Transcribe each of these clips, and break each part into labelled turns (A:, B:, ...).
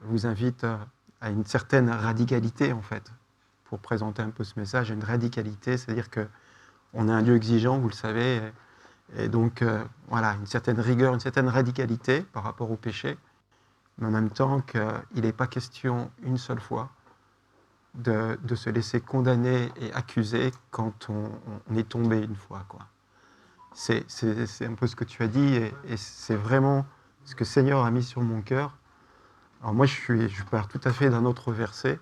A: vous invite à une certaine radicalité, en fait, pour présenter un peu ce message, une radicalité, c'est-à-dire qu'on est un Dieu exigeant, vous le savez, et donc, voilà, une certaine rigueur, une certaine radicalité par rapport au péché, mais en même temps qu'il n'est pas question une seule fois de se laisser condamner et accuser quand on est tombé une fois, quoi. C'est un peu ce que tu as dit, et c'est vraiment ce que le Seigneur a mis sur mon cœur. Alors moi, je pars tout à fait d'un autre verset.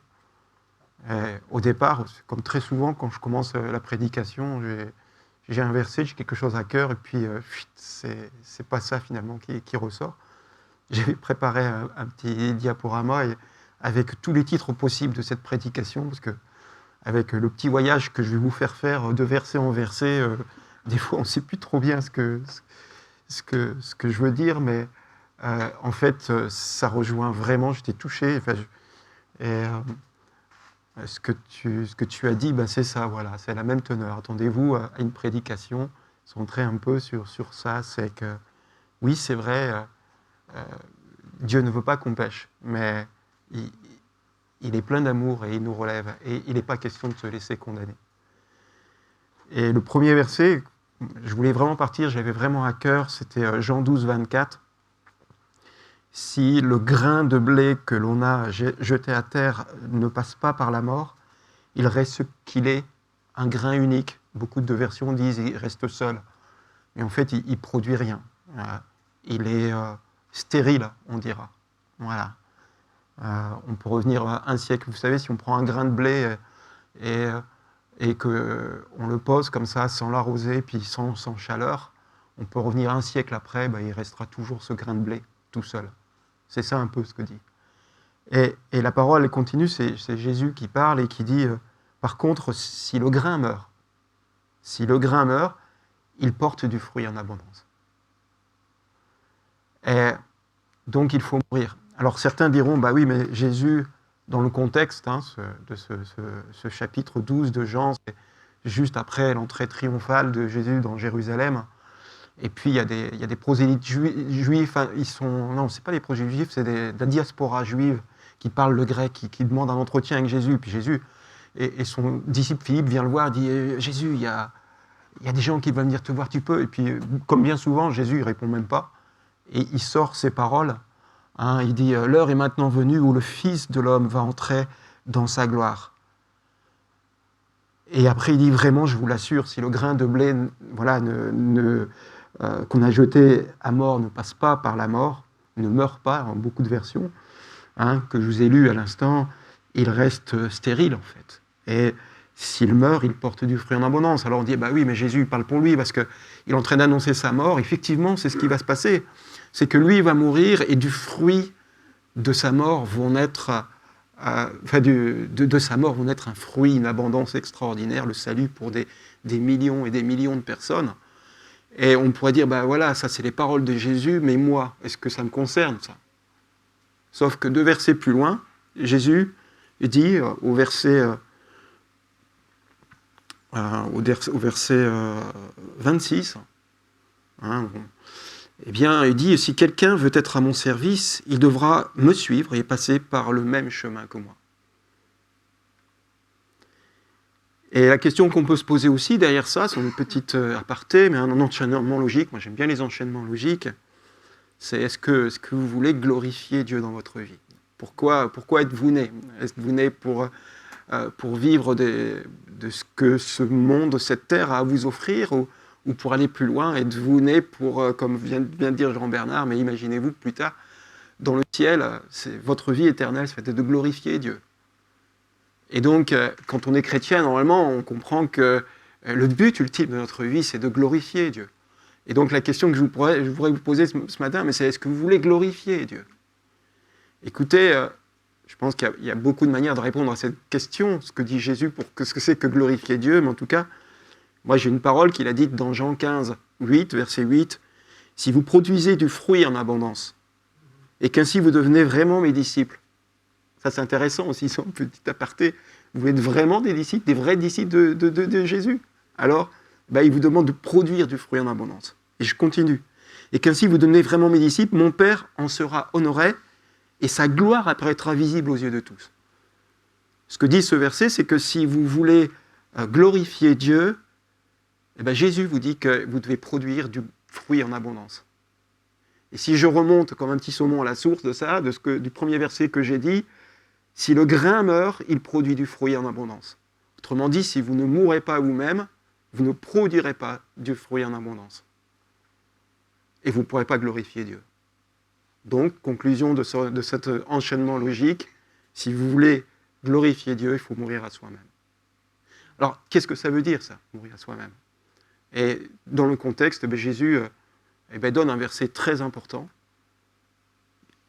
A: Au départ, comme très souvent, quand je commence la prédication, j'ai un verset, j'ai quelque chose à cœur, et puis c'est pas ça finalement qui ressort. J'avais préparé un petit diaporama avec tous les titres possibles de cette prédication, parce que avec le petit voyage que je vais vous faire de verset en verset, des fois on ne sait plus trop bien ce que je veux dire, mais en fait ça rejoint vraiment, j'étais touché, enfin, ce que tu as dit, ben c'est ça, voilà, c'est la même teneur. Attendez-vous à une prédication, centrée un peu sur ça, c'est que oui, c'est vrai, Dieu ne veut pas qu'on pêche, mais il est plein d'amour et il nous relève, et il n'est pas question de se laisser condamner. Et le premier verset, je voulais vraiment partir, j'avais vraiment à cœur, c'était Jean 12, 24. Si le grain de blé que l'on a jeté à terre ne passe pas par la mort, il reste ce qu'il est, un grain unique. Beaucoup de versions disent qu'il reste seul. Mais en fait, il ne produit rien. Il est stérile, on dira. Voilà. On peut revenir un siècle. Vous savez, si on prend un grain de blé et qu'on le pose comme ça, sans l'arroser, puis sans chaleur, on peut revenir un siècle après, il restera toujours ce grain de blé, tout seul. C'est ça un peu ce que dit. Et la parole elle continue, c'est Jésus qui parle et qui dit, par contre, si le grain meurt, il porte du fruit en abondance. Et donc il faut mourir. Alors certains diront, bah oui, mais Jésus, dans le contexte de ce chapitre 12 de Jean, c'est juste après l'entrée triomphale de Jésus dans Jérusalem. Et puis il y a des prosélytes juifs, ils sont, non, c'est pas des prosélytes juifs, c'est de la diaspora juive qui parle le grec, qui demande un entretien avec Jésus. Puis Jésus, et son disciple Philippe vient le voir et dit, Jésus, il y a des gens qui veulent venir te voir, tu peux. Et puis, comme bien souvent, Jésus ne répond même pas. Et il sort ces paroles. Il dit, l'heure est maintenant venue où le Fils de l'homme va entrer dans sa gloire. Et après, il dit vraiment, je vous l'assure, si le grain de blé voilà, qu'on a jeté à mort ne passe pas par la mort, ne meurt pas, en beaucoup de versions, que je vous ai lu à l'instant, il reste stérile en fait. Et s'il meurt, il porte du fruit en abondance. Alors on dit, bah oui, mais Jésus parle pour lui parce qu'il est en train d'annoncer sa mort. Effectivement, c'est ce qui va se passer. C'est que lui, il va mourir et du fruit de sa mort vont naître, de sa mort vont naître un fruit, une abondance extraordinaire, le salut pour des millions et des millions de personnes. Et on pourrait dire, bah voilà, ça c'est les paroles de Jésus, mais moi, est-ce que ça me concerne ça ? Sauf que 2 versets plus loin, Jésus dit au verset 26, eh bien, il dit, si quelqu'un veut être à mon service, il devra me suivre et passer par le même chemin que moi. Et la question qu'on peut se poser aussi derrière ça, c'est une petite aparté, mais un enchaînement logique, moi j'aime bien les enchaînements logiques, c'est est-ce que vous voulez glorifier Dieu dans votre vie ? Pourquoi êtes-vous né ? Êtes-vous né pour vivre de ce que ce monde, cette terre a à vous offrir, ou pour aller plus loin ? Êtes-vous né pour, comme vient de dire Jean-Bernard, mais imaginez-vous plus tard, dans le ciel, votre vie éternelle, c'est de glorifier Dieu. Et donc, quand on est chrétien, normalement, on comprend que le but ultime de notre vie, c'est de glorifier Dieu. Et donc, la question que je voudrais vous poser ce matin, mais c'est est-ce que vous voulez glorifier Dieu ? Écoutez, je pense qu'il y a beaucoup de manières de répondre à cette question, ce que dit Jésus pour ce que c'est que glorifier Dieu, mais en tout cas, moi j'ai une parole qu'il a dite dans Jean 15, 8, verset 8, « Si vous produisez du fruit en abondance, et qu'ainsi vous devenez vraiment mes disciples. » Ça c'est intéressant aussi, son petit aparté. Vous êtes vraiment des disciples, des vrais disciples de Jésus. Alors, il vous demande de produire du fruit en abondance. Et je continue. « Et qu'ainsi vous devenez vraiment mes disciples, mon Père en sera honoré, et sa gloire apparaîtra visible aux yeux de tous. Ce que dit ce verset, c'est que si vous voulez glorifier Dieu, eh bien Jésus vous dit que vous devez produire du fruit en abondance. Et si je remonte comme un petit saumon à la source de ça, du premier verset que j'ai dit, si le grain meurt, il produit du fruit en abondance. Autrement dit, si vous ne mourrez pas vous-même, vous ne produirez pas du fruit en abondance. Et vous ne pourrez pas glorifier Dieu. Donc, conclusion de cet enchaînement logique, si vous voulez glorifier Dieu, il faut mourir à soi-même. Alors, qu'est-ce que ça veut dire, ça, mourir à soi-même? Et dans le contexte, Jésus donne un verset très important.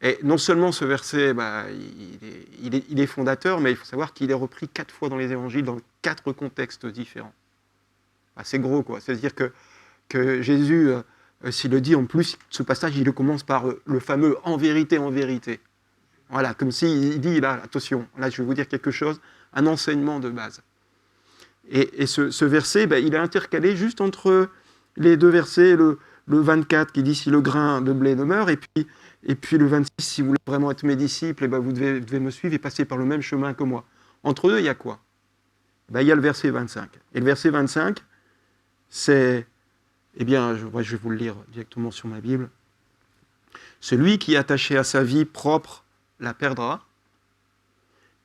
A: Et non seulement ce verset, il est fondateur, mais il faut savoir qu'il est repris 4 fois dans les évangiles, dans 4 contextes différents. C'est gros, quoi. C'est-à-dire que Jésus, s'il le dit en plus, ce passage, il commence par le fameux « en vérité, en vérité ». Voilà, comme s'il dit, là, attention, là je vais vous dire quelque chose, un enseignement de base. Et ce verset, il est intercalé juste entre les 2 versets, le 24 qui dit « si le grain de blé demeure » et puis le 26, « si vous voulez vraiment être mes disciples, vous devez me suivre et passer par le même chemin que moi ». Entre deux, il y a quoi? Il y a le verset 25. Et le verset 25, c'est, je vais vous le lire directement sur ma Bible. « Celui qui est attaché à sa vie propre la perdra,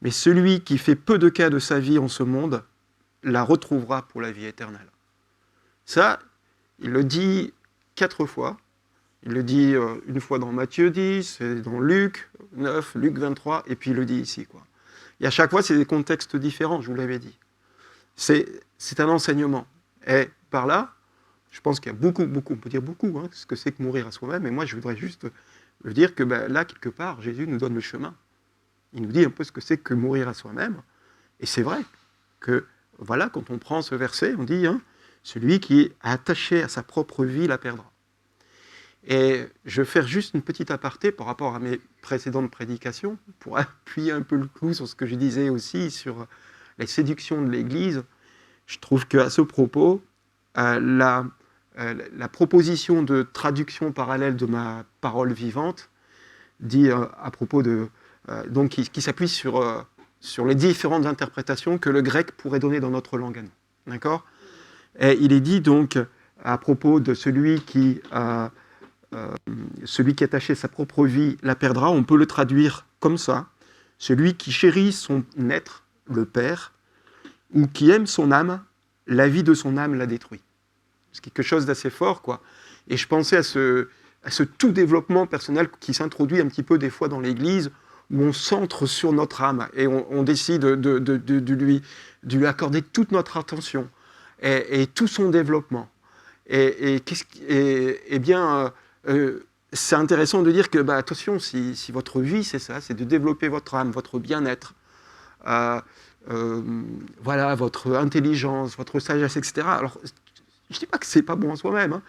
A: mais celui qui fait peu de cas de sa vie en ce monde la retrouvera pour la vie éternelle. » Ça, il le dit 4 fois. Il le dit une fois dans Matthieu 10, et dans Luc 9, Luc 23, et puis il le dit ici, quoi. Et à chaque fois, c'est des contextes différents, je vous l'avais dit. C'est un enseignement. Et par là, je pense qu'il y a beaucoup, on peut dire beaucoup, ce que c'est que mourir à soi-même, et moi je voudrais juste dire que là, quelque part, Jésus nous donne le chemin. Il nous dit un peu ce que c'est que mourir à soi-même. Et c'est vrai que, voilà, quand on prend ce verset, on dit, celui qui est attaché à sa propre vie la perdra. Et je vais faire juste une petite aparté par rapport à mes précédentes prédications, pour appuyer un peu le clou sur ce que je disais aussi sur les séductions de l'Église. Je trouve qu'à ce propos, la proposition de traduction parallèle de ma parole vivante dit à propos de... donc qui s'appuie sur les différentes interprétations que le grec pourrait donner dans notre langue à nous. D'accord? Et il est dit donc à propos de celui qui est attaché à sa propre vie la perdra, on peut le traduire comme ça. Celui qui chérit son être, le perd, ou qui aime son âme, la vie de son âme la détruit. C'est quelque chose d'assez fort, quoi. Et je pensais à ce tout développement personnel qui s'introduit un petit peu des fois dans l'Église, où on centre sur notre âme et on décide de lui accorder toute notre attention et tout son développement. C'est intéressant de dire que, attention, si votre vie, c'est ça, c'est de développer votre âme, votre bien-être, votre intelligence, votre sagesse, etc. Alors, je ne dis pas que ce n'est pas bon en soi-même,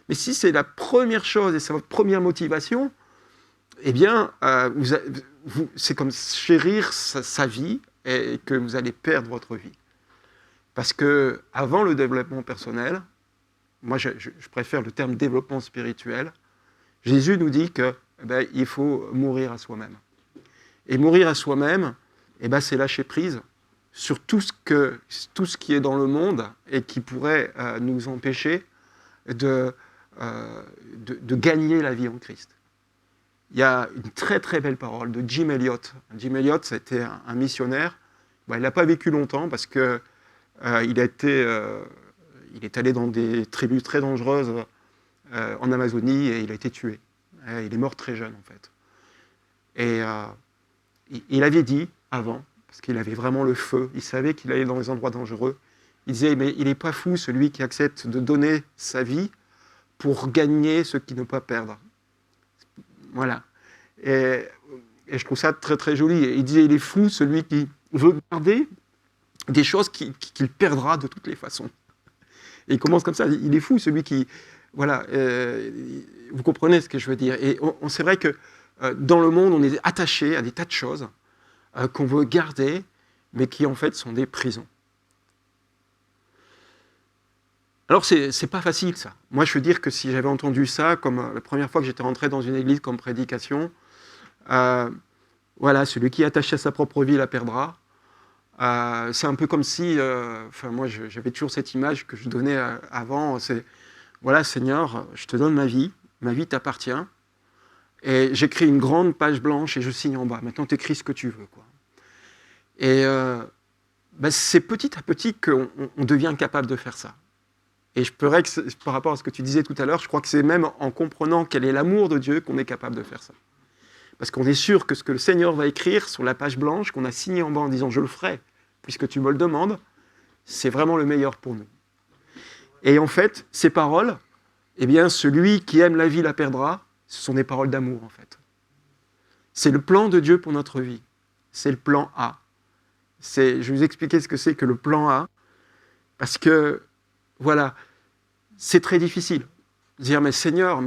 A: mais si c'est la première chose et c'est votre première motivation, c'est comme chérir sa vie et que vous allez perdre votre vie. Parce que avant le développement personnel, moi je préfère le terme développement spirituel, Jésus nous dit qu'il faut mourir à soi-même. Et mourir à soi-même, c'est lâcher prise sur tout ce qui est dans le monde et qui pourrait nous empêcher de gagner la vie en Christ. Il y a une très très belle parole de Jim Elliot. Jim Elliot, c'était un missionnaire. Il n'a pas vécu longtemps parce qu'il est allé dans des tribus très dangereuses en Amazonie et il a été tué. Il est mort très jeune en fait. Et il avait dit avant, parce qu'il avait vraiment le feu, il savait qu'il allait dans les endroits dangereux, il disait, mais il n'est pas fou celui qui accepte de donner sa vie pour gagner ce qu'il ne peut pas perdre. Voilà. Et je trouve ça très très joli. Et il disait, il est fou celui qui veut garder des choses qu'il perdra de toutes les façons. Et il commence comme ça, il est fou celui qui... Voilà, vous comprenez ce que je veux dire. Et c'est vrai que dans le monde, on est attaché à des tas de choses qu'on veut garder, mais qui en fait sont des prisons. Alors, c'est pas facile, ça. Moi, je veux dire que si j'avais entendu ça, comme la première fois que j'étais rentré dans une église comme prédication, Voilà, celui qui est attaché à sa propre vie la perdra. C'est un peu comme si, moi j'avais toujours cette image que je donnais avant, c'est, voilà Seigneur, je te donne ma vie t'appartient, et j'écris une grande page blanche et je signe en bas. Maintenant t'écris ce que tu veux, quoi. Et c'est petit à petit qu'on devient capable de faire ça. Et je pourrais, par rapport à ce que tu disais tout à l'heure, je crois que c'est même en comprenant quel est l'amour de Dieu qu'on est capable de faire ça. Parce qu'on est sûr que ce que le Seigneur va écrire sur la page blanche, qu'on a signé en bas en disant « je le ferai », puisque tu me le demandes, c'est vraiment le meilleur pour nous. Et en fait, ces paroles, eh bien, celui qui aime la vie la perdra, ce sont des paroles d'amour, en fait. C'est le plan de Dieu pour notre vie. C'est le plan A. Je vais vous expliquer ce que c'est que le plan A, parce que, voilà, c'est très difficile. Dire, mais Seigneur,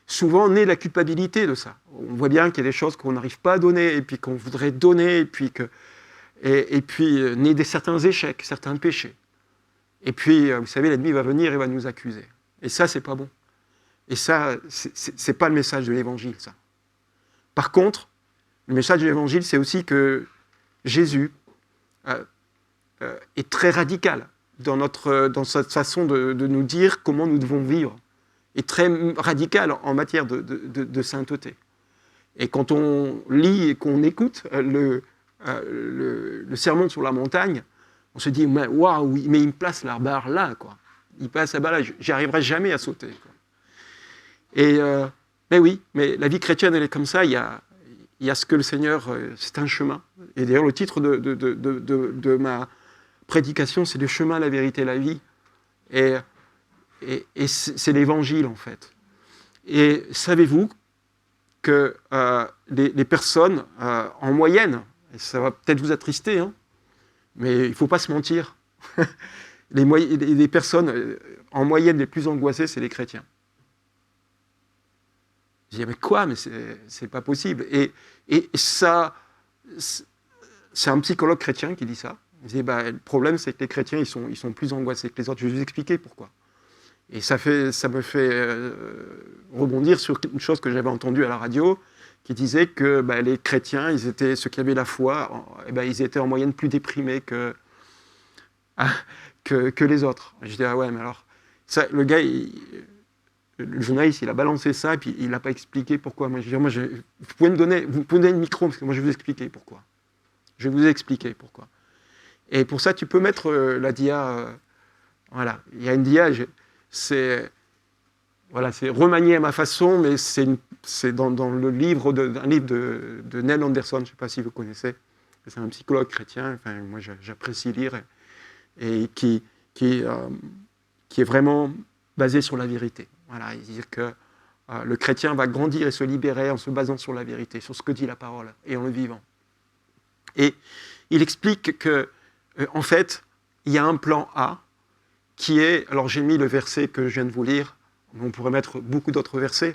A: souvent naît la culpabilité de ça. On voit bien qu'il y a des choses qu'on n'arrive pas à donner, et puis qu'on voudrait donner, et puis naît certains échecs, certains péchés. Et puis, vous savez, l'ennemi va venir et va nous accuser. Et ça, c'est pas bon. Et ça, c'est pas le message de l'Évangile, ça. Par contre, le message de l'Évangile, c'est aussi que Jésus est très radical dans sa façon de nous dire comment nous devons vivre. Est très radical en matière de sainteté. Et quand on lit et qu'on écoute le sermon sur la montagne, on se dit, waouh, mais il me place la barre là, quoi. Il passe la barre là, j'y arriverai jamais à sauter, quoi. Et, mais la vie chrétienne, elle est comme ça, il y a ce que le Seigneur, c'est un chemin. Et d'ailleurs, le titre de ma prédication, c'est « Le chemin, la vérité, la vie ». Et c'est l'Évangile, en fait. Et savez-vous que les personnes, en moyenne, et ça va peut-être vous attrister, hein, mais il ne faut pas se mentir, les personnes, en moyenne, les plus angoissées, c'est les chrétiens. Je dis, mais quoi? Mais c'est pas possible. Et ça, c'est un psychologue chrétien qui dit ça. Il dit, le problème, c'est que les chrétiens, ils sont plus angoissés que les autres. Je vais vous expliquer pourquoi. Et ça me fait rebondir sur une chose que j'avais entendue à la radio, qui disait que les chrétiens, ceux qui avaient la foi, ils étaient en moyenne plus déprimés que les autres. Et je dis, ah ouais, mais alors, ça, le gars, le journaliste, il a balancé ça, et puis il n'a pas expliqué pourquoi. Moi, je dis, vous pouvez me donner le micro, parce que moi, je vais vous expliquer pourquoi. Je vais vous expliquer pourquoi. Et pour ça, tu peux mettre la dia. Voilà, il y a une dia, c'est remanié à ma façon, mais c'est dans le livre un livre de Neil Anderson, je ne sais pas si vous connaissez. C'est un psychologue chrétien, enfin, moi j'apprécie lire, et qui est vraiment basé sur la vérité. Voilà, il dit que le chrétien va grandir et se libérer en se basant sur la vérité, sur ce que dit la parole, et en le vivant. Et il explique que, en fait, il y a un plan A qui est, alors j'ai mis le verset que je viens de vous lire, mais on pourrait mettre beaucoup d'autres versets,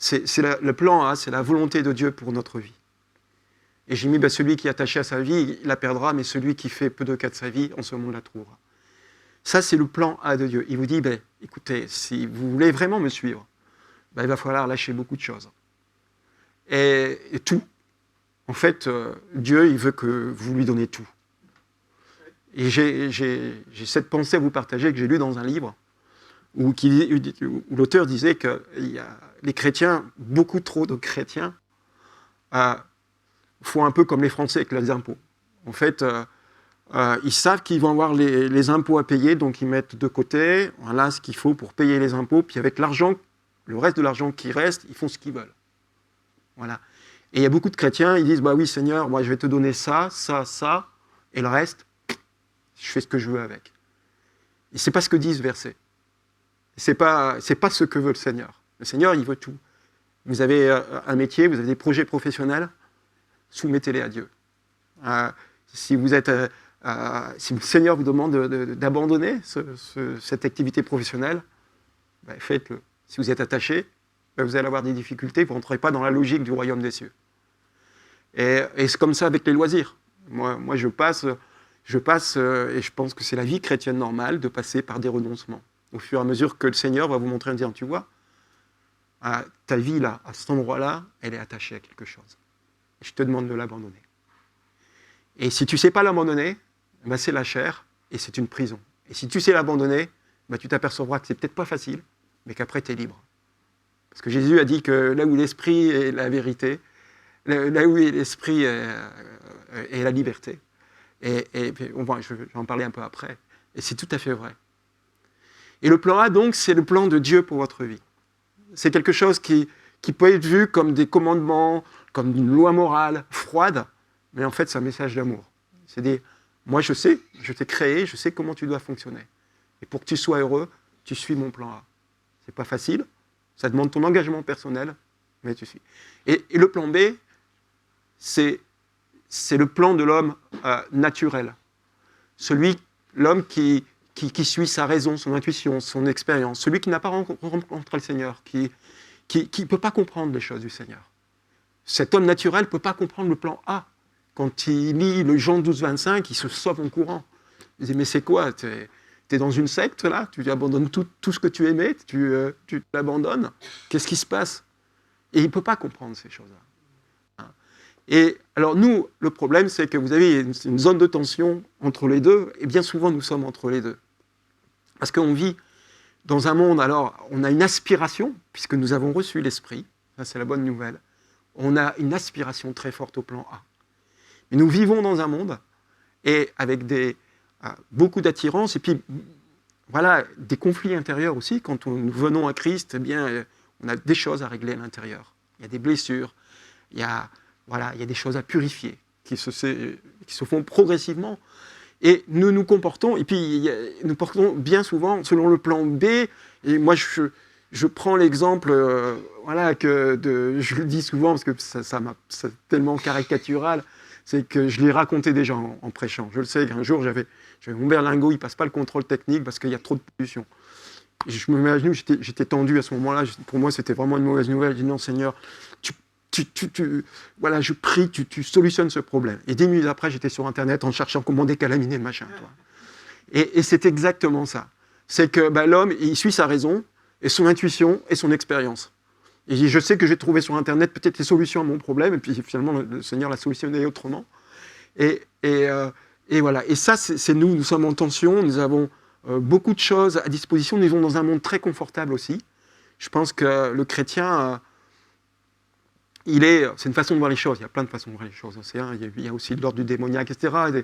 A: le plan A, c'est la volonté de Dieu pour notre vie. Et j'ai mis, celui qui est attaché à sa vie, il la perdra, mais celui qui fait peu de cas de sa vie, en ce monde la trouvera. Ça, c'est le plan A de Dieu. Il vous dit, écoutez, si vous voulez vraiment me suivre, il va falloir lâcher beaucoup de choses. Et tout. En fait, Dieu, il veut que vous lui donnez tout. Et j'ai cette pensée à vous partager que j'ai lue dans un livre où l'auteur disait que les chrétiens, beaucoup trop de chrétiens, font un peu comme les Français avec les impôts. En fait, ils savent qu'ils vont avoir les impôts à payer, donc ils mettent de côté, voilà ce qu'il faut pour payer les impôts, puis avec l'argent, le reste de l'argent qui reste, ils font ce qu'ils veulent. Voilà. Et il y a beaucoup de chrétiens, ils disent, oui Seigneur, moi je vais te donner ça, ça, ça, et le reste, je fais ce que je veux avec. Et c'est pas ce que dit ce verset. C'est pas ce que veut le Seigneur. Le Seigneur, il veut tout. Vous avez un métier, vous avez des projets professionnels, soumettez-les à Dieu. Si le Seigneur vous demande d'abandonner cette activité professionnelle, faites-le. Si vous êtes attaché, vous allez avoir des difficultés, vous ne rentrerez pas dans la logique du royaume des cieux. Et c'est comme ça avec les loisirs. Moi je passe, et je pense que c'est la vie chrétienne normale, de passer par des renoncements. Au fur et à mesure que le Seigneur va vous montrer en disant, tu vois, ta vie là, à cet endroit-là, elle est attachée à quelque chose. je te demande de l'abandonner. Et si tu ne sais pas l'abandonner, ben c'est la chair et c'est une prison. Et si tu sais l'abandonner, ben tu t'apercevras que c'est peut-être pas facile, mais qu'après tu es libre. Parce que Jésus a dit que là où l'esprit est la vérité, là où l'esprit est la liberté. Et je vais en parler un peu après. Et c'est tout à fait vrai. Et le plan A, donc, c'est le plan de Dieu pour votre vie. C'est quelque chose qui peut être vu comme des commandements, comme une loi morale froide, mais en fait, c'est un message d'amour. C'est dire, moi je sais, je t'ai créé, je sais comment tu dois fonctionner. Et pour que tu sois heureux, tu suis mon plan A. C'est pas facile, ça demande ton engagement personnel, mais tu suis. Et le plan B, c'est le plan de l'homme naturel. L'homme qui suit sa raison, son intuition, son expérience. Celui qui n'a pas rencontré le Seigneur, qui ne peut pas comprendre les choses du Seigneur. Cet homme naturel ne peut pas comprendre le plan A. Quand il lit le Jean 12, 25, il se sauve en courant. Il dit, mais c'est quoi? T'es dans une secte, là? Tu abandonnes tout ce que tu aimais? Tu l'abandonnes? Qu'est-ce qui se passe? Et il ne peut pas comprendre ces choses-là. Et alors nous, le problème, c'est que vous avez une zone de tension entre les deux, et bien souvent, nous sommes entre les deux. Parce qu'on vit dans un monde, alors, on a une aspiration, puisque nous avons reçu l'Esprit, ça c'est la bonne nouvelle, on a une aspiration très forte au plan A. Mais nous vivons dans un monde, et avec beaucoup d'attirance, et puis, voilà, des conflits intérieurs aussi. Quand nous venons à Christ, eh bien, on a des choses à régler à l'intérieur. Il y a des blessures, il y a des choses à purifier, qui se font progressivement. Et nous nous comportons, et puis nous portons bien souvent selon le plan B. Et moi, je prends l'exemple, je le dis souvent parce que c'est tellement caricatural, c'est que je l'ai raconté déjà en prêchant. Je le sais qu'un jour, j'avais mon berlingot, il ne passe pas le contrôle technique parce qu'il y a trop de pollution. Et je me mets à genoux, j'étais tendu à ce moment-là. Pour moi, c'était vraiment une mauvaise nouvelle. Je dis non, Seigneur, je prie, tu solutionnes ce problème. Et 10 minutes après, j'étais sur Internet en cherchant comment décalaminer le machin. Toi. Et c'est exactement ça. C'est que l'homme, il suit sa raison, et son intuition, et son expérience. Et je sais que j'ai trouvé sur Internet peut-être les solutions à mon problème, et puis finalement, le Seigneur l'a solutionné autrement. Et voilà. Et ça, c'est nous sommes en tension, nous avons beaucoup de choses à disposition, nous vivons dans un monde très confortable aussi. Je pense que le chrétien... c'est une façon de voir les choses, il y a plein de façons de voir les choses. Il y a aussi l'ordre du démoniaque, etc.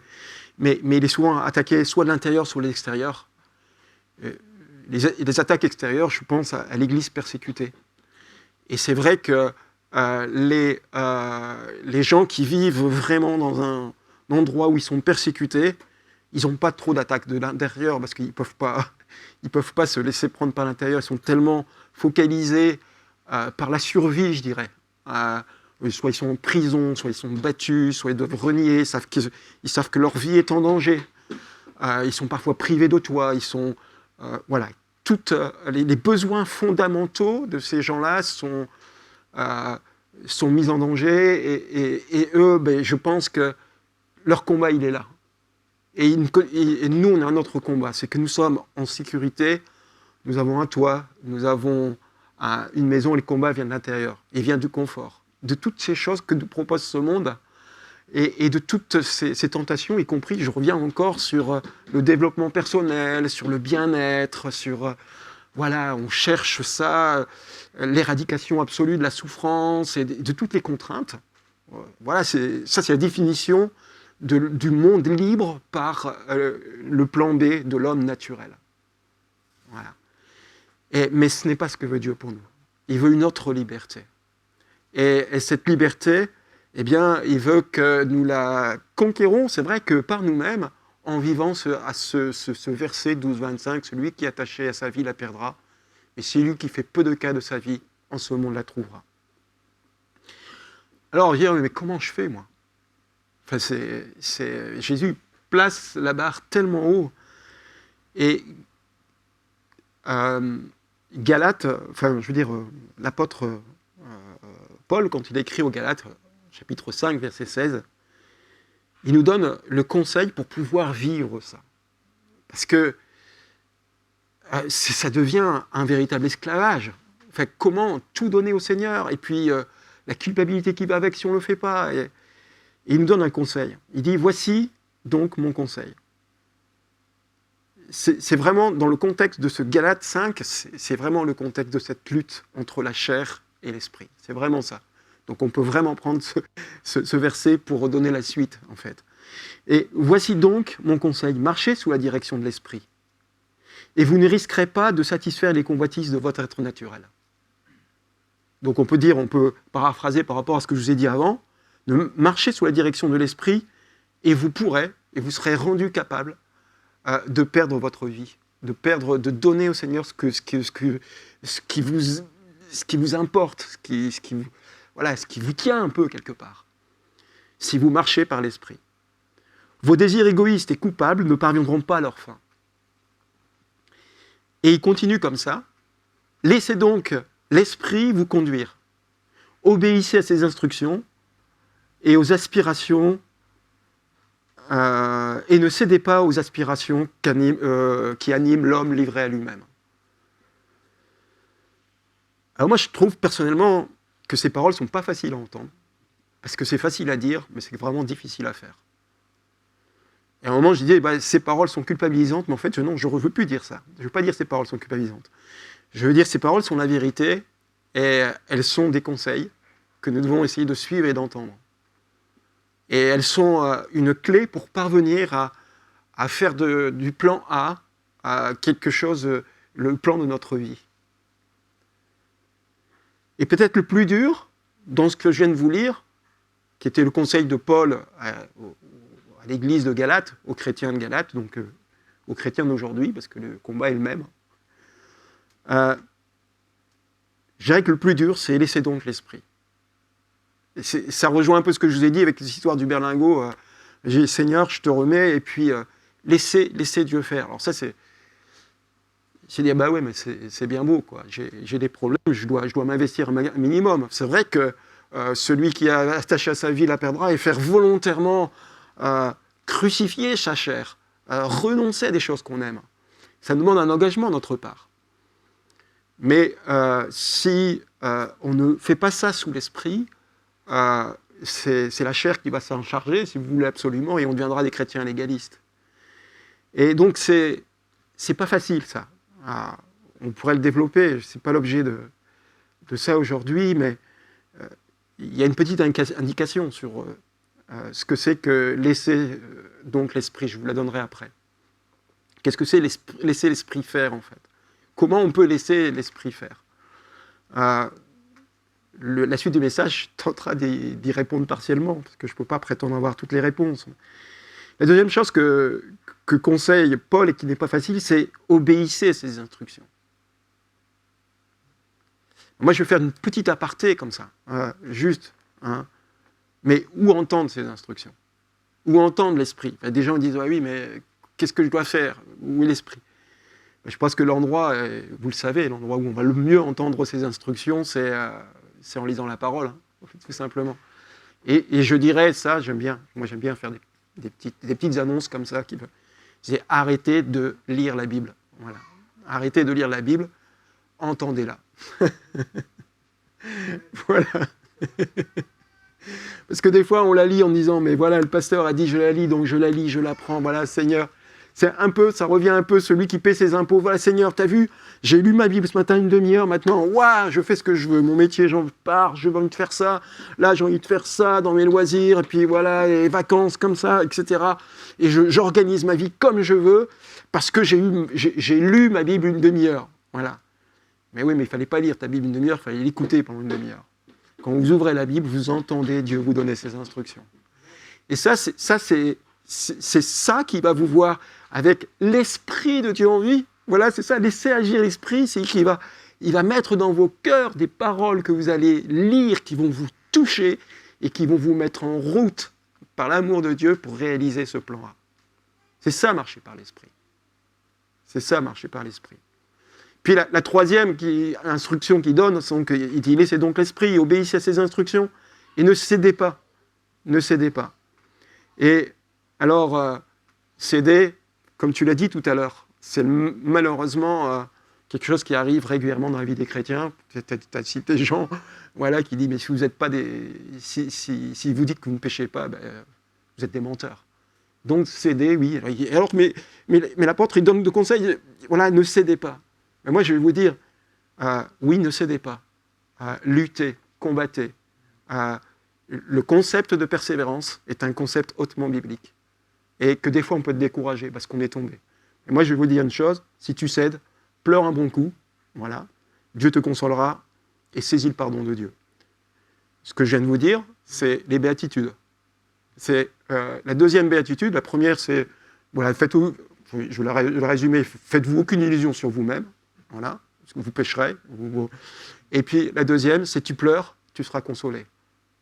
A: Mais il est souvent attaqué soit de l'intérieur, soit de l'extérieur. Les attaques extérieures, je pense à l'Église persécutée. Et c'est vrai que les gens qui vivent vraiment dans un endroit où ils sont persécutés, ils n'ont pas trop d'attaques de l'intérieur parce qu'ils ne peuvent pas se laisser prendre par l'intérieur. Ils sont tellement focalisés par la survie, je dirais. Soit ils sont en prison, soit ils sont battus, soit ils doivent renier, ils savent que leur vie est en danger. Ils sont parfois privés de toit, tous les besoins fondamentaux de ces gens-là sont mis en danger et eux, je pense que leur combat, il est là. Et nous, on a un autre combat, c'est que nous sommes en sécurité, nous avons un toit, nous avons une maison, et le combat vient de l'intérieur, il vient du confort, de toutes ces choses que nous propose ce monde, et de toutes ces tentations, y compris, je reviens encore sur le développement personnel, sur le bien-être, on cherche ça, l'éradication absolue de la souffrance et de toutes les contraintes. Voilà, c'est la définition du monde libre par le plan B de l'homme naturel. Voilà. Mais ce n'est pas ce que veut Dieu pour nous. Il veut une autre liberté. Et cette liberté, eh bien, il veut que nous la conquérons, c'est vrai que par nous-mêmes, en vivant ce verset 12-25, celui qui est attaché à sa vie la perdra, et celui qui fait peu de cas de sa vie, en ce monde la trouvera. Alors, mais comment je fais, moi? Jésus place la barre tellement haut. Et Galates, l'apôtre Paul, quand il écrit aux Galates, chapitre 5, verset 16, il nous donne le conseil pour pouvoir vivre ça. Parce que ça devient un véritable esclavage. Comment tout donner au Seigneur? Et puis, la culpabilité qui va avec si on ne le fait pas. Et il nous donne un conseil. Il dit, voici donc mon conseil. C'est vraiment, dans le contexte de ce Galates 5, c'est vraiment le contexte de cette lutte entre la chair et l'esprit. C'est vraiment ça. Donc on peut vraiment prendre ce verset pour redonner la suite, en fait. Et voici donc mon conseil, marchez sous la direction de l'esprit. Et vous ne risquerez pas de satisfaire les convoitises de votre être naturel. Donc on peut paraphraser par rapport à ce que je vous ai dit avant, de marcher sous la direction de l'esprit, et vous serez rendu capable de perdre votre vie, de donner au Seigneur ce qui vous importe, ce qui vous tient un peu quelque part, si vous marchez par l'esprit. Vos désirs égoïstes et coupables ne parviendront pas à leur fin. Et il continue comme ça. Laissez donc l'esprit vous conduire. Obéissez à ses instructions et aux aspirations, et ne cédez pas aux aspirations qui animent l'homme livré à lui-même. Alors moi, je trouve personnellement que ces paroles ne sont pas faciles à entendre, parce que c'est facile à dire, mais c'est vraiment difficile à faire. Et à un moment, je disais, ces paroles sont culpabilisantes, mais en fait, je ne veux plus dire ça. Je ne veux pas dire que ces paroles sont culpabilisantes. Je veux dire que ces paroles sont la vérité, et elles sont des conseils que nous devons essayer de suivre et d'entendre. Et elles sont une clé pour parvenir à faire du plan A à quelque chose, le plan de notre vie. Et peut-être le plus dur, dans ce que je viens de vous lire, qui était le conseil de Paul à l'église de Galate, aux chrétiens de Galate, donc aux chrétiens d'aujourd'hui, parce que le combat est le même. Je dirais que le plus dur, c'est laisser donc l'esprit. Et ça rejoint un peu ce que je vous ai dit avec l'histoire du berlingot. J'ai dit, Seigneur, je te remets, et puis laissez Dieu faire. Alors ça, j'ai dit, ouais, mais c'est bien beau, quoi. J'ai des problèmes, je dois m'investir un minimum. C'est vrai que celui qui a attaché à sa vie la perdra, et faire volontairement crucifier sa chair, renoncer à des choses qu'on aime. Ça demande un engagement de notre part. Mais si on ne fait pas ça sous l'esprit, c'est la chair qui va s'en charger, si vous voulez absolument, et on deviendra des chrétiens légalistes. Et donc c'est pas facile ça. On pourrait le développer, c'est pas l'objet de ça aujourd'hui, mais il y a une petite indication sur ce que c'est que laisser donc l'esprit. Je vous la donnerai après. Qu'est-ce que c'est laisser l'esprit faire, en fait? Comment on peut laisser l'esprit faire? La suite du message tentera d'y répondre partiellement, parce que je ne peux pas prétendre avoir toutes les réponses. La deuxième chose que conseille Paul, et qui n'est pas facile, c'est obéissez à ses instructions. Moi, je vais faire une petite aparté comme ça, juste. Mais où entendre ces instructions? Où entendre l'esprit? Des gens disent, oui, mais qu'est-ce que je dois faire? Où est l'esprit? Je pense que l'endroit, vous le savez, l'endroit où on va le mieux entendre ces instructions, c'est en lisant la parole, tout simplement. Et je dirais ça, moi j'aime bien faire des petites annonces comme ça, c'est arrêtez de lire la Bible. Voilà. Arrêtez de lire la Bible, entendez-la. Voilà. Parce que des fois, on la lit en disant, mais voilà, le pasteur a dit, je la lis, donc je la lis, je la prends, voilà, Seigneur. Ça revient un peu, celui qui paie ses impôts. Voilà, Seigneur, t'as vu, j'ai lu ma Bible ce matin une demi-heure, maintenant, je fais ce que je veux. Mon métier, j'ai envie de faire ça. Là, j'ai envie de faire ça dans mes loisirs, et puis voilà, les vacances comme ça, etc. Et j'organise ma vie comme je veux, parce que j'ai lu ma Bible une demi-heure. Voilà. Mais oui, mais il ne fallait pas lire ta Bible une demi-heure, il fallait l'écouter pendant une demi-heure. Quand vous ouvrez la Bible, vous entendez Dieu vous donner ses instructions. Et ça, c'est ça qui va vous voir avec l'Esprit de Dieu en vie. Voilà, c'est ça, laissez agir l'Esprit, c'est qu'il va mettre dans vos cœurs des paroles que vous allez lire, qui vont vous toucher et qui vont vous mettre en route par l'amour de Dieu pour réaliser ce plan-là. C'est ça, marcher par l'Esprit. C'est ça, marcher par l'Esprit. Puis la troisième instruction qu'il donne, il dit, laissez donc l'Esprit, obéissez à ses instructions et ne cédez pas. Ne cédez pas. Et alors, céder, comme tu l'as dit tout à l'heure, c'est malheureusement quelque chose qui arrive régulièrement dans la vie des chrétiens. Tu as cité Jean, voilà, qui dit, mais si vous êtes pas des... Si vous dites que vous ne péchez pas, ben, vous êtes des menteurs. Donc céder, oui. Alors, mais l'apôtre, il donne de conseils, voilà, ne cédez pas. Mais moi, je vais vous dire, oui, ne cédez pas. Luttez, combattez. Le concept de persévérance est un concept hautement biblique. Et que des fois, on peut être découragé parce qu'on est tombé. Et moi, je vais vous dire une chose, si tu cèdes, pleure un bon coup, voilà, Dieu te consolera et saisis le pardon de Dieu. Ce que je viens de vous dire, c'est les béatitudes. C'est la deuxième béatitude. La première, c'est, voilà, je vais la résumer, faites-vous aucune illusion sur vous-même, voilà, parce que vous pécherez. Et puis la deuxième, c'est tu pleures, tu seras consolé.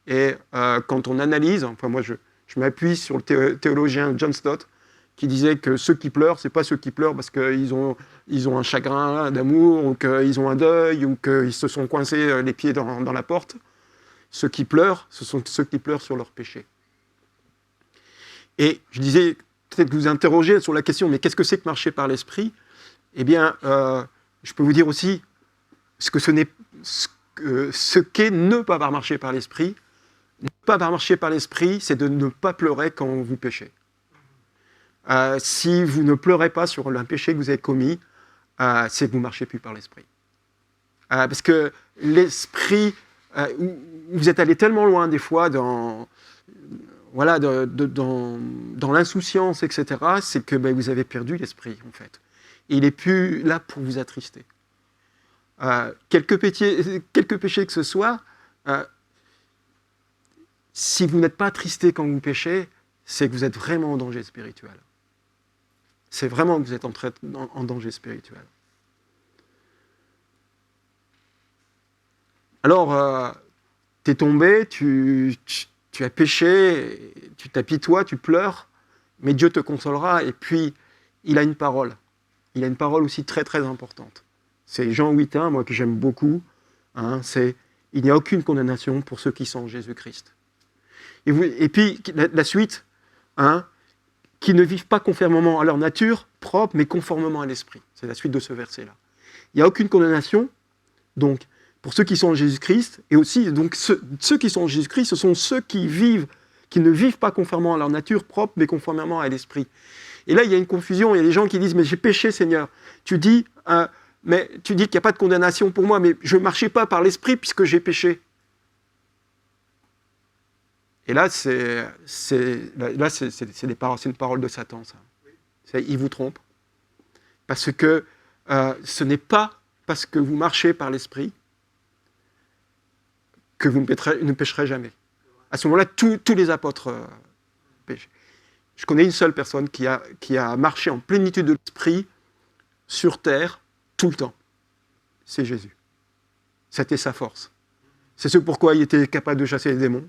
A: Et quand on analyse, enfin moi je m'appuie sur le théologien John Stott, qui disait que ceux qui pleurent, c'est pas ceux qui pleurent parce qu'ils ont un chagrin d'amour, ou qu'ils ont un deuil, ou qu'ils se sont coincés les pieds dans la porte. Ceux qui pleurent, ce sont ceux qui pleurent sur leurs péchés. Et je disais, peut-être que vous interrogez sur la question, mais qu'est-ce que c'est que marcher par l'esprit ? Eh bien, je peux vous dire aussi ce qu'est ne pas marcher par l'esprit. Ne pas marcher par l'esprit, c'est de ne pas pleurer quand vous péchez. Si vous ne pleurez pas sur un péché que vous avez commis, c'est que vous ne marchez plus par l'esprit. Parce que l'esprit, vous êtes allé tellement loin des fois dans l'insouciance, etc., c'est que vous avez perdu l'esprit, en fait. Et il n'est plus là pour vous attrister. Quelque péchés que ce soit, si vous n'êtes pas attristé quand vous péchez, c'est que vous êtes vraiment en danger spirituel. C'est vraiment que vous êtes en danger spirituel. Alors, tu es tombé, tu as péché, tu t'apitoies, tu pleures, mais Dieu te consolera, et puis il a une parole. Il a une parole aussi très très importante. C'est Jean 8,1, moi que j'aime beaucoup, c'est « Il n'y a aucune condamnation pour ceux qui sont en Jésus-Christ ». Et puis la suite, qui ne vivent pas conformément à leur nature propre, mais conformément à l'esprit. C'est la suite de ce verset-là. Il n'y a aucune condamnation, donc, pour ceux qui sont en Jésus-Christ, et aussi, donc, ceux qui sont en Jésus-Christ, ce sont ceux qui ne vivent pas conformément à leur nature propre, mais conformément à l'esprit. Et là, il y a une confusion, il y a des gens qui disent, mais j'ai péché, Seigneur. Tu dis qu'il n'y a pas de condamnation pour moi, mais je ne marchais pas par l'esprit puisque j'ai péché. Et là, c'est une parole de Satan, ça. Il vous trompe. Parce que ce n'est pas parce que vous marchez par l'esprit que vous ne pécherez jamais. À ce moment-là, tous les apôtres péchaient. Je connais une seule personne qui a marché en plénitude de l'esprit sur terre tout le temps. C'est Jésus. C'était sa force. C'est ce pourquoi il était capable de chasser les démons.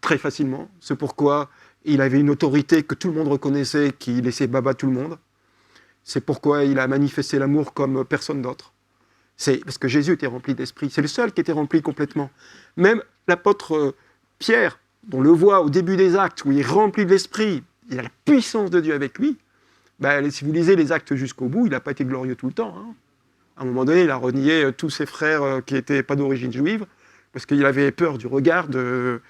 A: Très facilement. C'est pourquoi il avait une autorité que tout le monde reconnaissait, qui laissait baba tout le monde. C'est pourquoi il a manifesté l'amour comme personne d'autre. C'est parce que Jésus était rempli d'esprit. C'est le seul qui était rempli complètement. Même l'apôtre Pierre, on le voit au début des Actes, où il est rempli de l'esprit, il a la puissance de Dieu avec lui. Si vous lisez les Actes jusqu'au bout, il n'a pas été glorieux tout le temps. À un moment donné, il a renié tous ses frères qui n'étaient pas d'origine juive, parce qu'il avait peur du regard des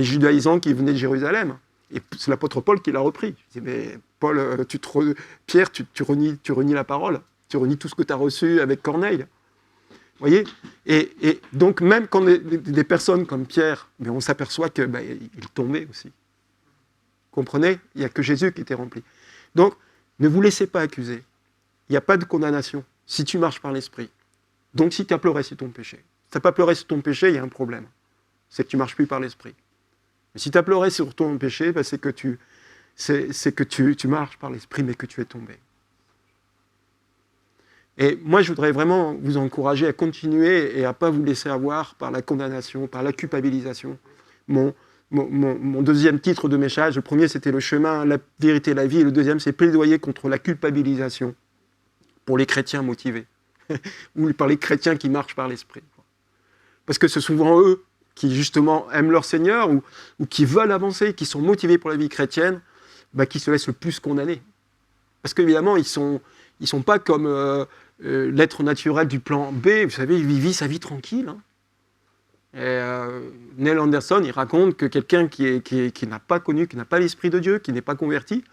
A: judaïsants qui venaient de Jérusalem. Et c'est l'apôtre Paul qui l'a repris. Il dit, mais Paul, Pierre, tu renies la parole, tu renies tout ce que tu as reçu avec Corneille. Vous voyez ? Et donc, même quand des personnes comme Pierre, mais on s'aperçoit qu'il tombait aussi. Vous comprenez ? Il n'y a que Jésus qui était rempli. Donc, ne vous laissez pas accuser. Il n'y a pas de condamnation si tu marches par l'esprit. Donc, si tu as pleuré sur ton péché. Si tu n'as pas pleuré sur ton péché, il y a un problème. C'est que tu ne marches plus par l'esprit. Mais si tu as pleuré sur ton péché, c'est que tu marches par l'esprit, mais que tu es tombé. Et moi, je voudrais vraiment vous encourager à continuer et à ne pas vous laisser avoir par la condamnation, par la culpabilisation. Mon deuxième titre de message, le premier, c'était le chemin, la vérité, la vie. Et le deuxième, c'est plaidoyer contre la culpabilisation pour les chrétiens motivés. Ou par les chrétiens qui marchent par l'esprit. Parce que c'est souvent eux qui, justement, aiment leur Seigneur ou qui veulent avancer, qui sont motivés pour la vie chrétienne, qui se laissent le plus condamner. Parce qu'évidemment, ils sont pas comme l'être naturel du plan B. Vous savez, il vit sa vie tranquille. Et Neil Anderson, il raconte que quelqu'un qui n'a pas connu, qui n'a pas l'Esprit de Dieu, qui n'est pas converti,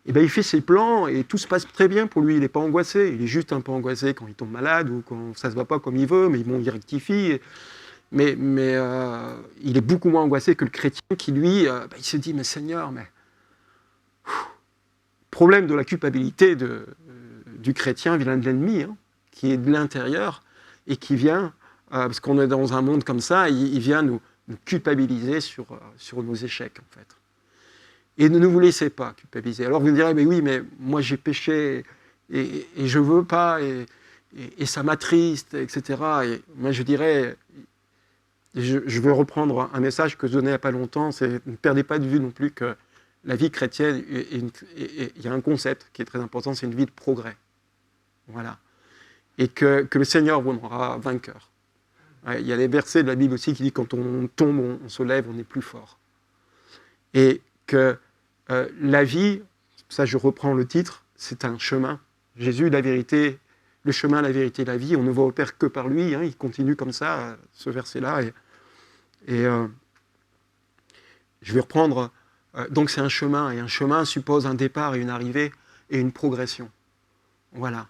A: eh ben, il fait ses plans et tout se passe très bien pour lui. Il n'est pas angoissé. Il est juste un peu angoissé quand il tombe malade ou quand ça ne se va pas comme il veut, mais bon, il rectifie. Mais il est beaucoup moins angoissé que le chrétien qui, lui, il se dit, mais Seigneur, mais... Le problème de la culpabilité du chrétien vient de l'ennemi, hein, qui est de l'intérieur et qui vient, parce qu'on est dans un monde comme ça, il vient nous culpabiliser sur nos échecs, en fait. Et ne vous laissez pas culpabiliser. Alors vous me direz, mais oui, mais moi j'ai péché et je ne veux pas, et ça m'attriste, etc. Et moi je dirais, je veux reprendre un message que je donnais il n'y a pas longtemps, c'est ne perdez pas de vue non plus que la vie chrétienne, il y a un concept qui est très important, c'est une vie de progrès. Voilà. Et que le Seigneur vous rendra vainqueur. Il y a des versets de la Bible aussi qui disent quand on tombe, on se lève, on est plus fort. Et que la vie, ça je reprends le titre, c'est un chemin. Jésus, la vérité, le chemin, la vérité, la vie, on ne va au Père que par lui, hein, il continue comme ça, ce verset-là. Et je vais reprendre, donc c'est un chemin, et un chemin suppose un départ et une arrivée et une progression. Voilà.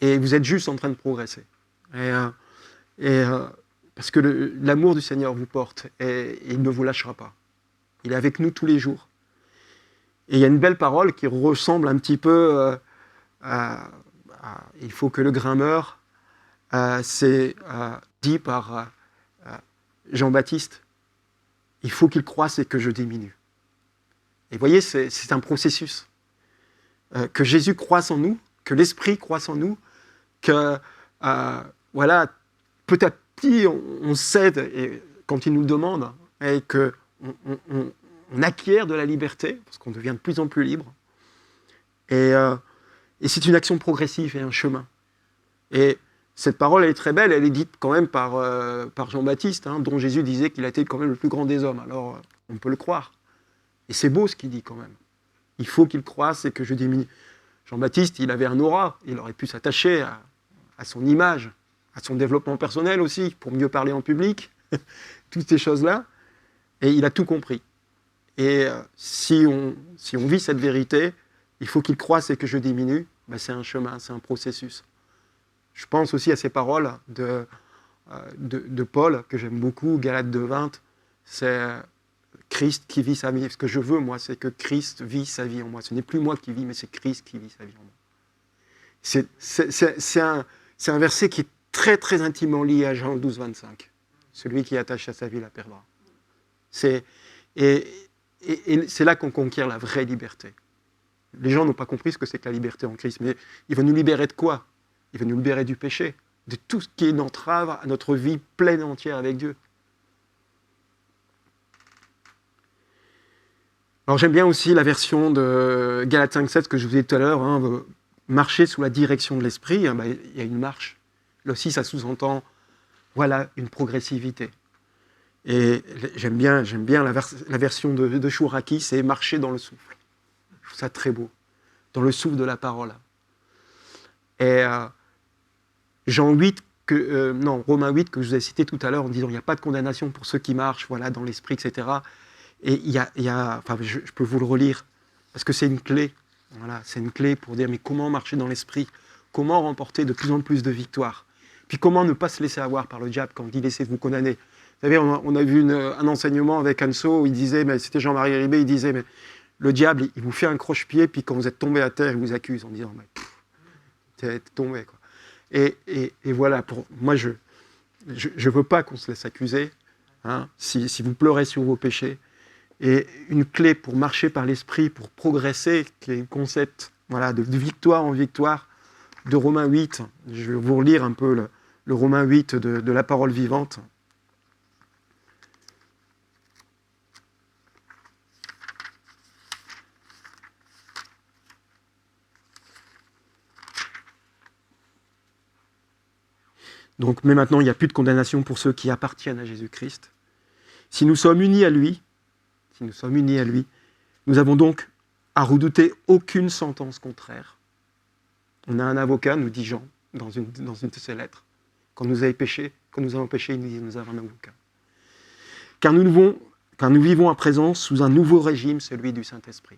A: Et vous êtes juste en train de progresser. Parce que l'amour du Seigneur vous porte, et il ne vous lâchera pas. Il est avec nous tous les jours. Et il y a une belle parole qui ressemble un petit peu à il faut que le grain meure. C'est dit par Jean-Baptiste. Il faut qu'il croisse et que je diminue. Et vous voyez, c'est un processus. Que Jésus croisse en nous, que l'Esprit croisse en nous, que voilà, petit à petit, on cède et, quand il nous le demande, et qu'on acquiert de la liberté, parce qu'on devient de plus en plus libre. Et c'est une action progressive et un chemin. Et cette parole, elle est très belle, elle est dite quand même par Jean-Baptiste, hein, dont Jésus disait qu'il a été quand même le plus grand des hommes. Alors, on peut le croire. Et c'est beau ce qu'il dit quand même. Il faut qu'il croisse et que je diminue. Jean-Baptiste, il avait un aura, il aurait pu s'attacher à son image, à son développement personnel aussi, pour mieux parler en public, toutes ces choses-là. Et il a tout compris. Et si on vit cette vérité, il faut qu'il croisse et que je diminue, ben c'est un chemin, c'est un processus. Je pense aussi à ces paroles de Paul, que j'aime beaucoup, Galates 2:20, c'est Christ qui vit sa vie. Ce que je veux, moi, c'est que Christ vit sa vie en moi. Ce n'est plus moi qui vis, mais c'est Christ qui vit sa vie en moi. C'est un verset qui est très, très intimement lié à Jean 12:25. Celui qui attache à sa vie la perdra. Et c'est là qu'on conquiert la vraie liberté. Les gens n'ont pas compris ce que c'est que la liberté en Christ, mais il va nous libérer de quoi? Il va nous libérer du péché, de tout ce qui est une entrave à notre vie pleine et entière avec Dieu. Alors j'aime bien aussi la version de Galates 5:7 que je vous ai dit tout à l'heure, hein, marcher sous la direction de l'Esprit, hein, il y a une marche. Là aussi, ça sous-entend, voilà, une progressivité. Et j'aime bien la version de Chouraki, c'est marcher dans le souffle. Je trouve ça très beau, dans le souffle de la parole. Et Romains 8, que je vous ai cité tout à l'heure, en disant il n'y a pas de condamnation pour ceux qui marchent, voilà, dans l'esprit, etc. Et je peux vous le relire, parce que c'est une clé. Voilà, c'est une clé pour dire, mais comment marcher dans l'esprit? Comment remporter de plus en plus de victoires? Puis comment ne pas se laisser avoir par le diable quand il dit laissez-vous condamner? Vous savez, on a vu un enseignement avec Anso où il disait, mais c'était Jean-Marie Ribé, il disait, mais le diable, il vous fait un croche-pied, puis quand vous êtes tombé à terre, il vous accuse en disant, mais t'es tombé, quoi. Et voilà, moi, je veux pas qu'on se laisse accuser, hein, si vous pleurez sur vos péchés. Et une clé pour marcher par l'esprit, pour progresser, qui est un concept, voilà, de victoire en victoire, de Romains 8. Je vais vous relire un peu le Romains 8 de la parole vivante. Donc, mais maintenant, il n'y a plus de condamnation pour ceux qui appartiennent à Jésus-Christ. Si nous sommes unis à lui, nous avons donc à redouter aucune sentence contraire. On a un avocat, nous dit Jean, dans une de ses lettres. Quand quand nous avons péché, il nous dit, nous avons aucun. Car nous vivons à présent sous un nouveau régime, celui du Saint-Esprit.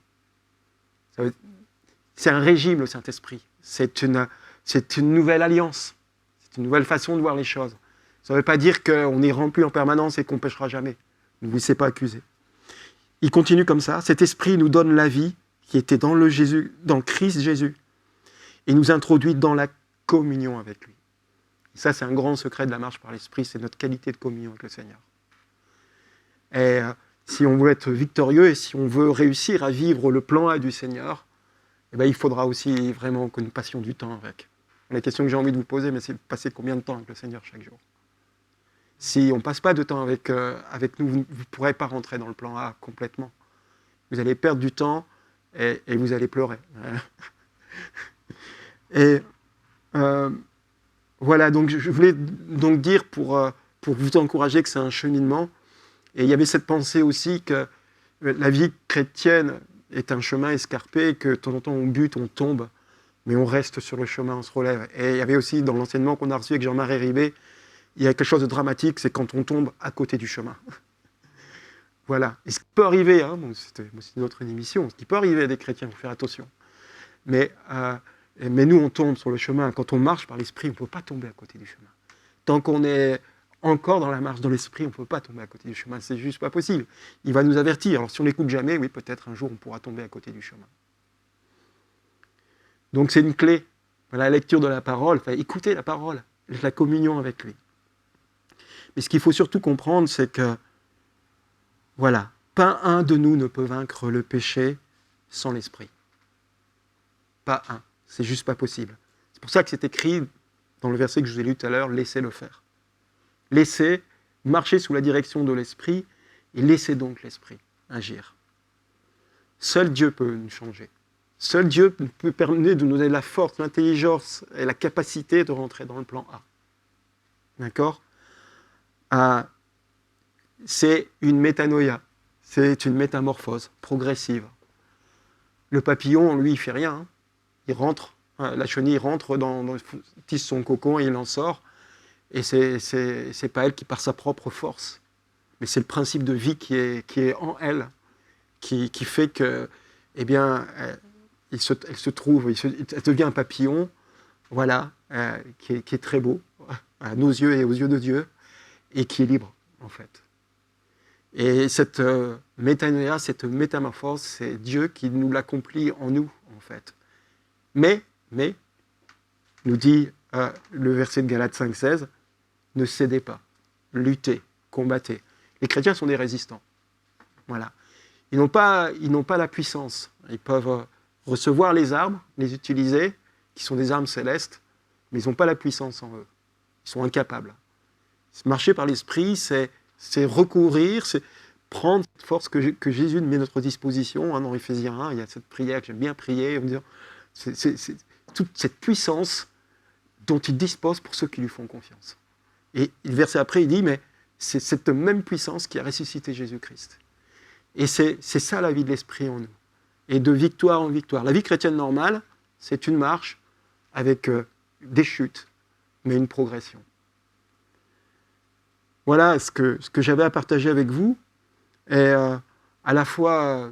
A: C'est un régime, le Saint-Esprit. C'est une nouvelle alliance. C'est une nouvelle façon de voir les choses. Ça ne veut pas dire qu'on est rempli en permanence et qu'on ne péchera jamais. Ne vous laissez pas accuser. Il continue comme ça. Cet esprit nous donne la vie qui était dans le Christ Jésus et nous introduit dans la communion avec lui. Et ça, c'est un grand secret de la marche par l'esprit, c'est notre qualité de communion avec le Seigneur. Et si on veut être victorieux et si on veut réussir à vivre le plan A du Seigneur, eh bien, il faudra aussi vraiment que nous passions du temps avec. La question que j'ai envie de vous poser, mais c'est passer combien de temps avec le Seigneur chaque jour? Si on ne passe pas de temps avec nous, vous ne pourrez pas rentrer dans le plan A complètement. Vous allez perdre du temps et vous allez pleurer. Et voilà, donc je voulais donc dire pour vous encourager que c'est un cheminement. Et il y avait cette pensée aussi que la vie chrétienne est un chemin escarpé, que de temps en temps on bute, on tombe, mais on reste sur le chemin, on se relève. Et il y avait aussi dans l'enseignement qu'on a reçu avec Jean-Marie Ribé, il y a quelque chose de dramatique, c'est quand on tombe à côté du chemin. Voilà. Et ce qui peut arriver, hein, bon, c'est notre émission, ce qui peut arriver à des chrétiens, il faut faire attention. Mais nous, on tombe sur le chemin. Quand on marche par l'esprit, on ne peut pas tomber à côté du chemin. Tant qu'on est encore dans la marche de l'esprit, on ne peut pas tomber à côté du chemin. C'est juste pas possible. Il va nous avertir. Alors si on n'écoute jamais, oui, peut-être un jour on pourra tomber à côté du chemin. Donc c'est une clé. La lecture de la parole, écouter la parole, la communion avec lui. Mais ce qu'il faut surtout comprendre, c'est que, voilà, pas un de nous ne peut vaincre le péché sans l'esprit. Pas un. C'est juste pas possible. C'est pour ça que c'est écrit dans le verset que je vous ai lu tout à l'heure, laissez-le faire. Laissez marcher sous la direction de l'esprit et laissez donc l'esprit agir. Seul Dieu peut nous changer. Seul Dieu peut permettre de nous donner la force, l'intelligence et la capacité de rentrer dans le plan A. D'accord ? C'est une métanoïa, c'est une métamorphose progressive. Le papillon, lui, il ne fait rien. Hein. Il rentre, la chenille rentre, tisse son cocon et il en sort. Et c'est pas elle qui par sa propre force. Mais c'est le principe de vie qui est en elle, qui fait que, eh bien, elle devient un papillon, voilà, qui est très beau, à nos yeux et aux yeux de Dieu, et qui est libre, en fait. Et cette métanoïa, cette métamorphose, c'est Dieu qui nous l'accomplit en nous, en fait. Mais, nous dit le verset de Galates 5,16, ne cédez pas, luttez, combattez. Les chrétiens sont des résistants. Voilà. Ils n'ont pas la puissance. Ils peuvent recevoir les armes, les utiliser, qui sont des armes célestes, mais ils n'ont pas la puissance en eux. Ils sont incapables. Marcher par l'esprit, c'est recourir, c'est prendre cette force que Jésus met à notre disposition. Hein, dans Éphésiens 1, il y a cette prière que j'aime bien prier, en me disant, c'est toute cette puissance dont il dispose pour ceux qui lui font confiance. Et le verset après, il dit, mais c'est cette même puissance qui a ressuscité Jésus-Christ. Et c'est ça la vie de l'esprit en nous. Et de victoire en victoire. La vie chrétienne normale, c'est une marche avec des chutes, mais une progression. Voilà ce que j'avais à partager avec vous. Et à la fois,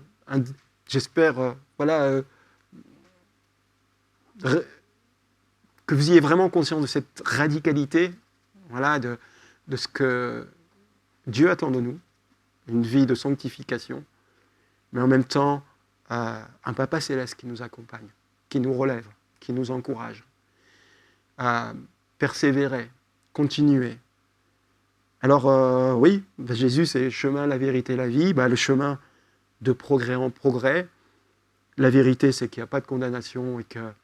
A: j'espère, que vous ayez vraiment conscience de cette radicalité, voilà, de ce que Dieu attend de nous, une vie de sanctification, mais en même temps, un Papa céleste qui nous accompagne, qui nous relève, qui nous encourage à persévérer, continuer. Alors oui, Jésus c'est le chemin, la vérité, la vie, le chemin de progrès en progrès. La vérité c'est qu'il n'y a pas de condamnation et qu'on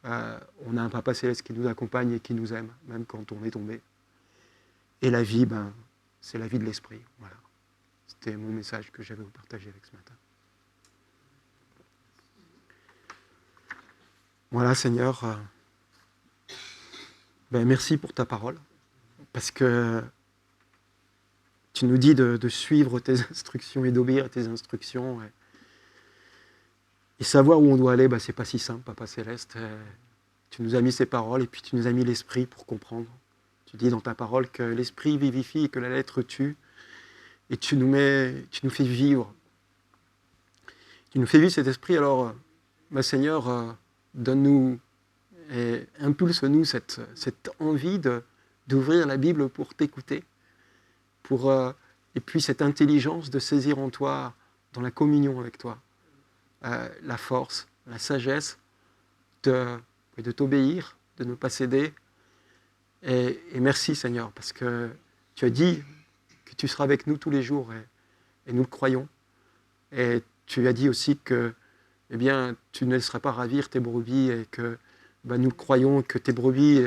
A: a un Papa céleste qui nous accompagne et qui nous aime, même quand on est tombé. Et la vie, c'est la vie de l'esprit. Voilà. C'était mon message que j'avais à vous partager avec ce matin. Voilà, Seigneur, merci pour ta parole, parce que tu nous dis de suivre tes instructions et d'obéir à tes instructions. Et savoir où on doit aller, c'est pas si simple, Papa Céleste. Tu nous as mis ces paroles et puis tu nous as mis l'esprit pour comprendre. Tu dis dans ta parole que l'esprit vivifie et que la lettre tue. Et tu nous fais vivre. Tu nous fais vivre cet esprit. Alors, Seigneur, donne-nous et impulse-nous cette envie d'ouvrir la Bible pour t'écouter. Et puis cette intelligence de saisir en toi, dans la communion avec toi, la force, la sagesse de t'obéir, de ne pas céder. Et merci Seigneur, parce que tu as dit que tu seras avec nous tous les jours, et nous le croyons. Et tu as dit aussi que tu ne laisseras pas ravir tes brebis, et que nous croyons que tes brebis,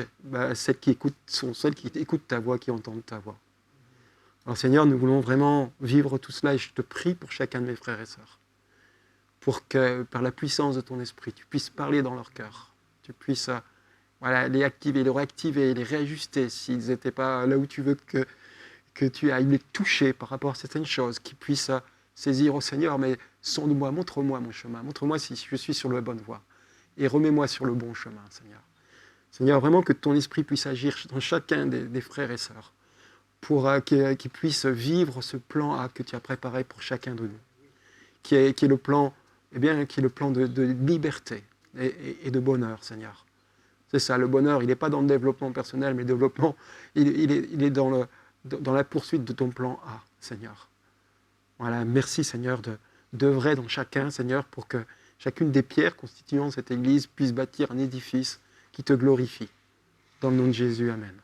A: celles qui écoutent, sont celles qui écoutent ta voix, qui entendent ta voix. Alors Seigneur, nous voulons vraiment vivre tout cela, et je te prie pour chacun de mes frères et sœurs, pour que par la puissance de ton esprit, tu puisses parler dans leur cœur, tu puisses les activer, les réactiver, les réajuster s'ils n'étaient pas là où tu veux que tu ailles les toucher par rapport à certaines choses, qu'ils puissent saisir au Seigneur, mais sonde-moi, montre-moi mon chemin, montre-moi si je suis sur la bonne voie, et remets-moi sur le bon chemin, Seigneur. Seigneur, vraiment que ton esprit puisse agir dans chacun des frères et sœurs, pour qu'ils puissent vivre ce plan A que tu as préparé pour chacun de nous, qui est le plan, qui est le plan de liberté et de bonheur, Seigneur. C'est ça, le bonheur, il n'est pas dans le développement personnel, mais le développement, il est dans la poursuite de ton plan A, Seigneur. Voilà, merci Seigneur d'œuvrer dans chacun, Seigneur, pour que chacune des pierres constituant cette Église puisse bâtir un édifice qui te glorifie. Dans le nom de Jésus, Amen.